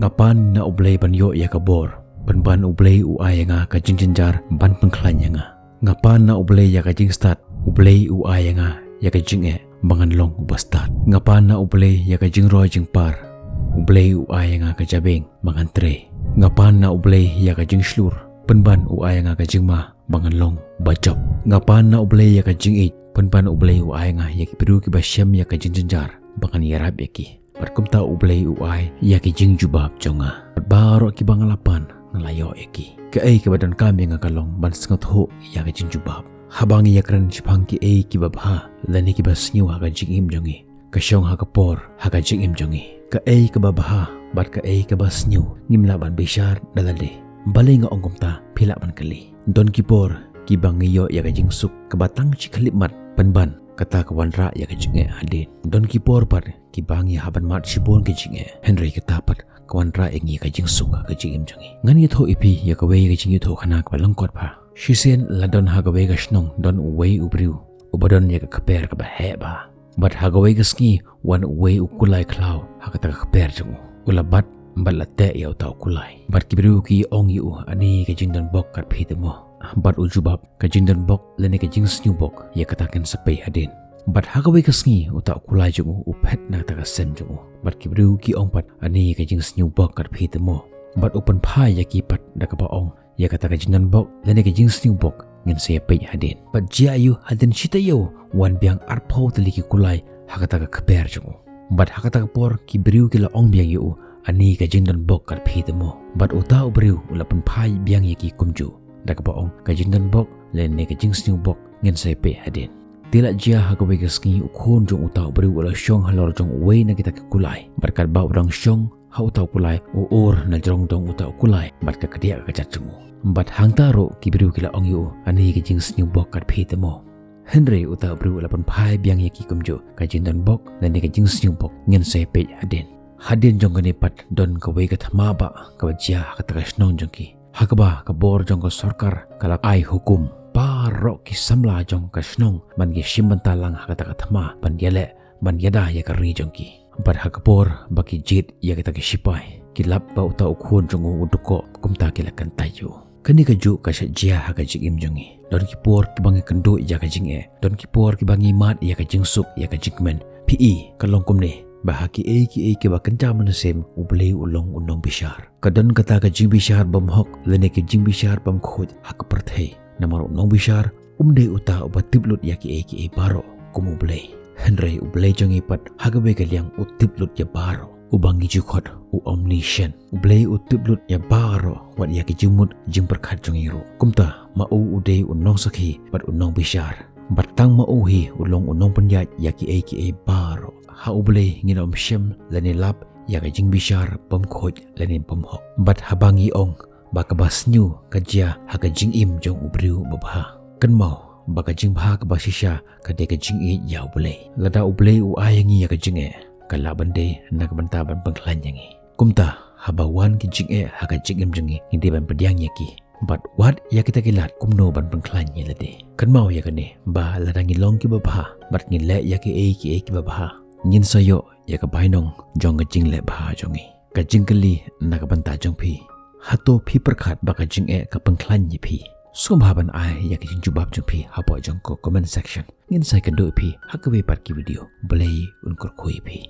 ngapan na ublay banyo ya kabor ban ublay u ay nga ka jinjar ban pengklan nga ngapan na ublay ya ka jing start ublay u ay nga ya ka jing bangan long ubastat ngapan na ublay ya ka jing roy jing par ublay u ay nga ka jabeng bangan tre ngapan na ublay ya ka jing slur ban u ay nga ka jing ma bangan long bajop ngapan na ublay ya ka jing it ban ublay u ay nga ya ki peru ki basyam ya ka jing jinjar bangan yarab ya ki Perkumta ublay uai ya ki jing jubab jonga baro ki bangalapan ngalayo eki ke ke badan kami ngakalong ban sengat ho ya ki jing jubab habangi ya kran chipang ki ki babha lani ki basnyu ha ka jing im jongi ka syong ha ka por ha ka jing im jongi ke babha bat ke basnyu ngimla ban bishar dalade balai nga ongkumta phila ban kali don ki por ki bangi yo ya ka jing suk ke batang chiklip mat ban kata kawan ra ya kejinge hadin don ki por par ki bangi haban mat sibon kejinge Henry kata pat kawan ra engi kejing suka kejing im jangi ngan ye tho ipi ya ka wei kejing tho khana ka langkot pha shisen ladon ha ka wei ka snong don wei ubriu ubadon ya ka kper ka ba he ba bat ha ka wei ka ski wan wei ukulai klau ha ka ta ka kper jangu ulabat balate ya ta ukulai bat ki briu ki ong yu ani kejing don bok kat phitemo bat ujubab kajing dan bok lene kajing snu bok ya katakan sepai hadin bat hagawe kasngi uta kulai jungu upet na taka sem jungu bat kibru ki ongpat ani kajing snu bok kat phitemo bat open phai ya ki pat da ka ong ya kata kajing dan bok lene kajing snu bok ngin sepai hadin bat jia yu hadin shitayo wan biang arpo teliki kulai hakata ka kper jungu bat hakata ka por kibru ki la ong biang yu ani kajing dan bok kat phitemo bat uta ubru ulapan phai biang ya ki kumju da ka baong kajing dan bok lene kajing snu bok ngin sepe hadin tila jia ha ka wega ski ukhon jong uta bri wala syong halor jong wei na kita ka kulai berkat ba urang syong ha uta kulai or na jong dong uta kulai bat ka kedia ka jatmu bat hang taro ki bri kila ong yu ani kajing snu bok kat phitemo Henry uta bri wala pan phai biang ye ki kumjo kajing dan bok lene kajing snu bok ngin sepe hadin jong ka ni pat don ka wega thama ba ka jia ka ta snong jong ki hakaba kabor jong ko sarkar kalak ai hukum paro ki samla jong ka snong man gi shimbantalang hakata kathma pan yele man yada ya ka ri jong ki bar hakapor baki jit ya kita ki sipai ki lap ba uta ukhon jong uduko kumta ki lakan tayo kani ka ju ka jia ha ka jing im jongi don ki por ki bangi kendo ya ka jing don ki por ki bangi mat ya ka jing suk ya ka jingmen pi kalong kumne bahaki ki ba kenta manasem ublei ulong unong bishar kadon kata ka jing bishar bam hok lene ke jing bishar bam khoj hak perthei namar unong bishar umde uta ubatiblut ya ki baro kum ublei Henry ublei jongi pat hagabe ka liang utiblut ya baro ubangi jukot u omniscient ublei utiblut ya baro wat ya ki jumut jing perkhat jongi ro kumta ma ude unong sakhi pat unong bishar batang ma uhi ulong unong penyat ya ki baro ha ublei ngin shem lani lap ya ka jing bishar pom khoj lani pom hok bat habangi ong ba ka basnyu ka jia ha ka jing im jong ubriu babha kan mau ba ka jing bha ka basisha ka de ka jing ya ublei lada ublei u ayangi ya ka jing ka la bande na ka banta ban pangklan yangi kumta habawan ki jing ha ka jing im jongi hindi ban pediang yaki but what ya kita kilat kumno ban pangklan yelade kan mau ya kane ba ladangi long ki babha bat ngile ya ki babha ngin sayo ya ka bainong jong ka jing le bha jongi ka jing kali na ka banta jong phi hato phi perkhat ba ka jing ka pangklan yi phi sum haban ai ya ka jing jubab jong phi hapo jong ko comment section ngin sai kan do phi hakwe par ki video blai un kor khoi phi